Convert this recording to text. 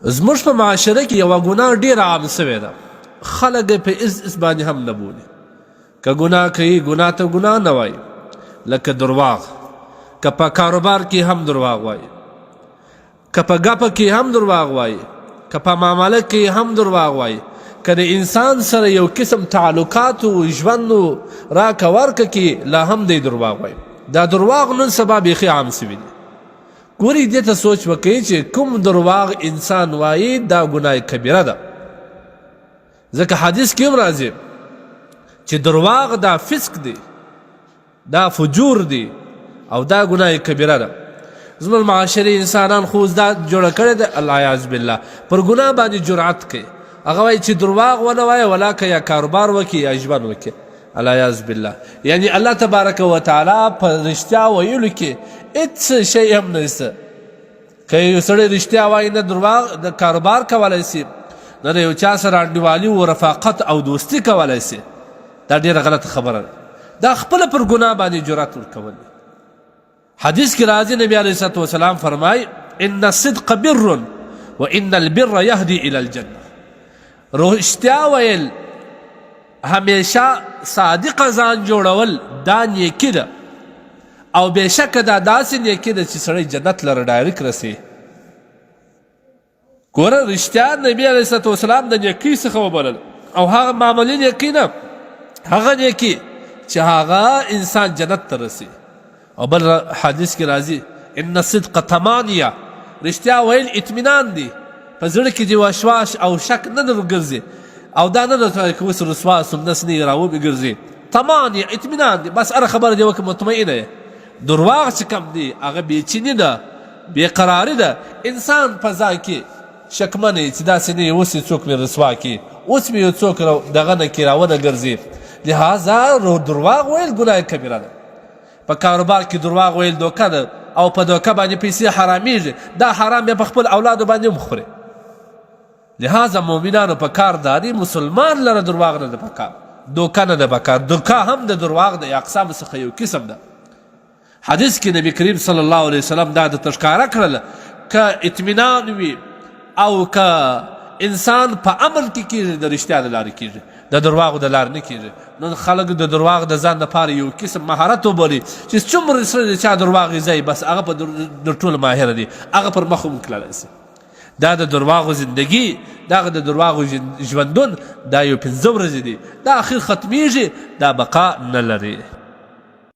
زموږ په معاشره کې یوه ګناه ډېره عام سوې ده، خلک یې په اس باندې هم نه بولي. که ګناه کوي ګناه ته ګناه نه وایي، لکه درواغ. که په کاروبار کې هم درواغ وایي، که په ګپه کې هم درواغ وایي، که په معامله کې هم درواغ وایي، که د انسان سره یو قسم تعلقاتو ژوندو راکه ورکه کې لا هم دی درواغ وایي. دا درواغ نن سبا بیخي عام سوي دي. ګورئ دې ته سوچ وکړئ چې کوم درواغ انسان وایي دا ګناه کبیره ده. ځکه حدیث کې هم راځي چې درواغ دا فسق دی، دا فجور دی او دا ګناه کبیره ده. زموږ معاشري انسانان خو دا جوړه کړې ده العیاذ بالله، پر ګناه باندې جرأت کوي. هغه وایي چې درواغ ونه وایه ولا که یا کاروبار وکړي یا ژوند وکړي العیاذ بالله. یعنی الله تبارک وتعالی په رښتیا ویلو کې هېڅ شی هم نشته. که یو سړی رښتیا وایي نه درواغ د کاروبار کولی سي، نه د یو چا سره انډیوالي و رفاقت او دوستي کولی سي. دا ډېره غلطه خبره ده. دا خپله پر ګناه باندې جرأت ورکول دي. حدیث کې راځي نبی علیه الصلاة وسلام فرمایي ان الصدق بر وان البر یهدي الى الجنه. رښتیا ویل همیشه صادقه ځان جوړول دا نیکي ده، او بېشکه دا داسې نیکي ده چې سړی جنت لره ډایرک رسي. ګوره رښتیا نبي علیه الصلاة وسلام د نیکۍ څخه وبلل، او هغه معمولي نیکي نه، هغه نیکي چې هغه انسان جنت ته رسي. او بل حدیث کې راځي ان الصدق طمانیه، رښتیا ویل اطمینان دی، په زړه کې دې وشواش او شک نه درګرځي، او دا نه ده که اوس رسوا سم داسې نه راومې ګرځي. طمانیه اطمینان دی، بس هره خبره دې وکړه مطمئنه یې. درواغ چې کم دی هغه بېچیني ده، بېقراري ده. انسان په ځای کې شکمن یې چې داسې نه یې اوس یې څوک مې رسوا کړي، اوس مې یو څوک دغه نه کړي راونه ګرځي. لهذا درواغ ویل ګناه کبیره ده. په کاروبار کې درواغ ویل دوکه ده، او په دوکه باندې پیسې حرامېږي. دا حرام بیا په خپل اولادو باندې هم خوري. لهذا مؤمنانو په کار داري مسلمان لره درواغ نه ده پکار، دوکه نه ده پکار. دوکه هم د درواغ د اقسامو څخه یو قسم ده. حدیث کې نبی کریم صلی الله علیه وسلم دا درته ښکاره کړله، که اطمینان وي او که انسان په عمل کې کېږي د رښتیا د لارې کېږي، د درواغو د لارې نه کېږي. نن خلک د درواغ د ځان لپاره یو قسم مهارت وبولي چې څومره سره د چا درواغ یې بس هغه په د ټولو ماهره دی، هغه پر مخ هم تللی سي. دا د درواغو زندگی، دغه د درواغو ژوندون دا یو 15 ورځې دي، دا اخر ختمیږي، دا بقا نه لري.